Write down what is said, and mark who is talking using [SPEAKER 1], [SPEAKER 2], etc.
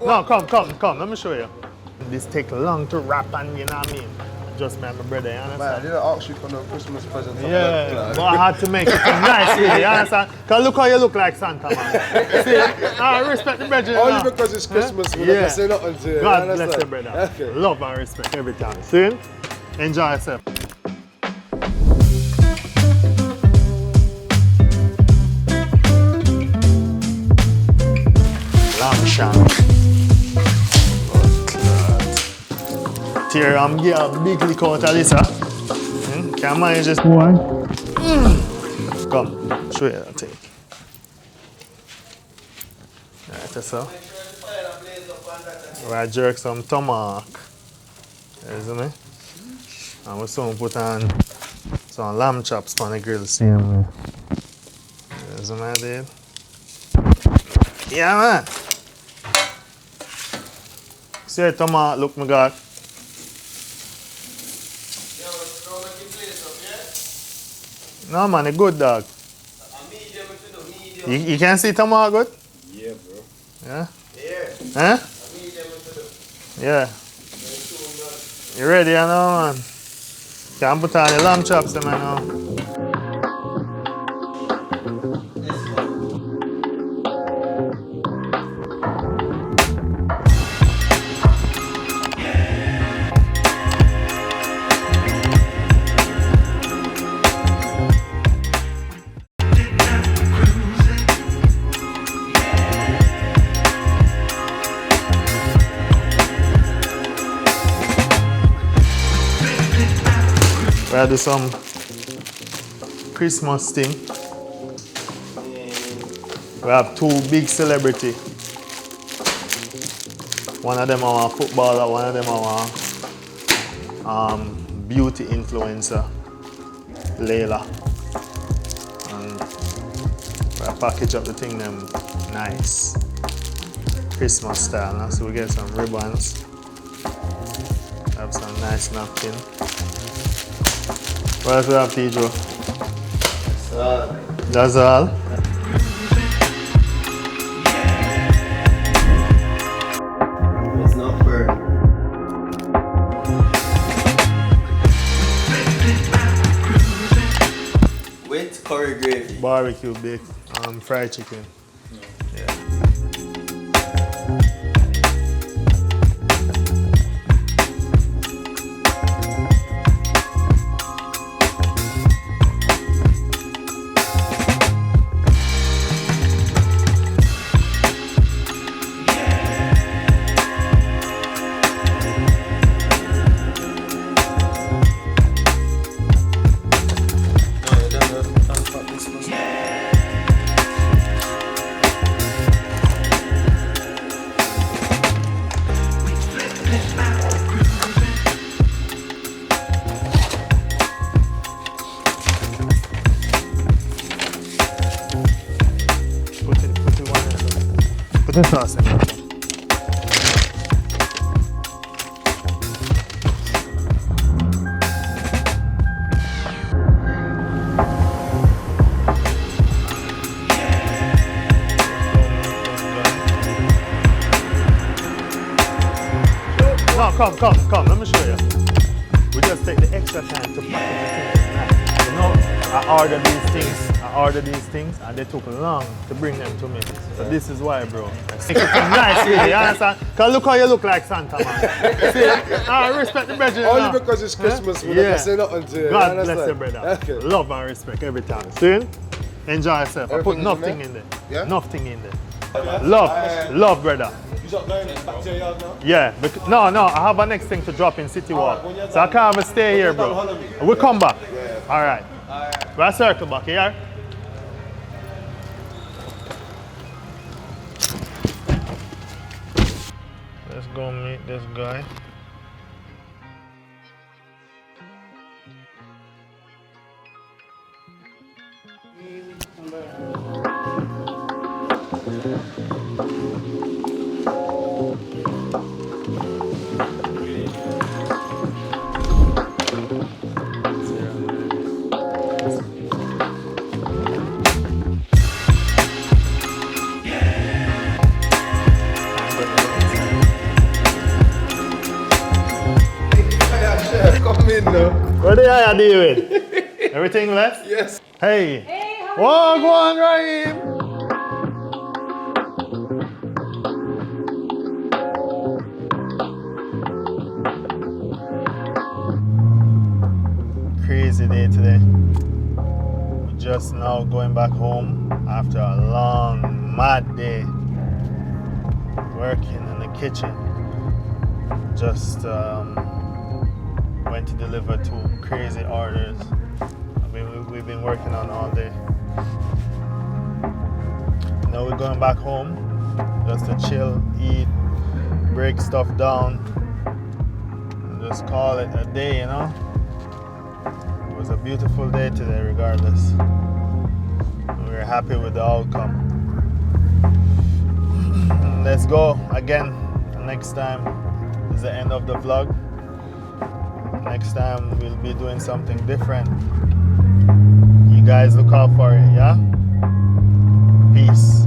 [SPEAKER 1] No, come. Let me show you. This take long to wrap and you know what I mean? Just me and my brother, you understand?
[SPEAKER 2] Man, I didn't ask you for no Christmas present.
[SPEAKER 1] Yeah, but I had to make it nice, really, you understand? Because look how you look like Santa, man. See, I respect the brother.
[SPEAKER 2] Only because it's Christmas, we're not going to say nothing to you.
[SPEAKER 1] God bless you, brother.
[SPEAKER 2] Okay.
[SPEAKER 1] Love and respect every time. See? Enjoy yourself. Lamb shank. Here, I'm getting a big lick out of this, huh? Can I manage this one? Come, show you that thing. Right, that's so. I jerk some tomahawk. You see me? And we soon put on some lamb chops on the grill. Same way. You see me, dude? Yeah, man. See the tomahawk look, my God. No man, it's good dog. You can see tomahawk good?
[SPEAKER 2] Yeah, bro.
[SPEAKER 1] Yeah?
[SPEAKER 2] Yeah.
[SPEAKER 1] Huh? Yeah. You ready now, man? Can put on the lamb chops, man, now. I do some Christmas thing. We have two big celebrity. One of them are a footballer, one of them are a beauty influencer, Layla. And we package up the thing them nice, Christmas style. Now. So we get some ribbons, have some nice napkin. What else we have, Pedro? That's all.
[SPEAKER 3] It's not burnt. With curry gravy.
[SPEAKER 1] Barbecue baked fried chicken. Yeah. Put the sauce in it. No, come, let me show you. We just take the extra time to package the things. You know, I ordered these things and they took long to bring them to me. So this is why, bro. Make it nice, really, you understand? Because look how you look like Santa, man. See, I respect the brother.
[SPEAKER 2] Only because it's Christmas, we're not going to say nothing to you.
[SPEAKER 1] God bless you, brother.
[SPEAKER 2] Okay.
[SPEAKER 1] Love and respect every time. See? Enjoy yourself. I put nothing in there.
[SPEAKER 2] Yeah?
[SPEAKER 1] Nothing in there. Love, brother.
[SPEAKER 4] You not going back to your yard now?
[SPEAKER 1] Yeah, no, I have a next thing to drop in City Walk. So I can't even stay here, bro. We'll come back. All right. We'll circle back here. Let's go meet this guy.
[SPEAKER 2] dealing now.
[SPEAKER 1] What did I deal with? Everything left?
[SPEAKER 2] Yes.
[SPEAKER 1] Hey.
[SPEAKER 5] Hey, how
[SPEAKER 1] Whoa, go on, Raheem. Crazy day today. We're just now going back home after a long, mad day working in the kitchen. Just went to deliver 2 crazy orders. We've been working on all day. Now we're going back home just to chill, eat, break stuff down, and just call it a day, you know? It was a beautiful day today regardless. We're happy with the outcome. Let's go again. Next time is the end of the vlog. Next time we'll be doing something different. You guys look out for it, yeah? Peace.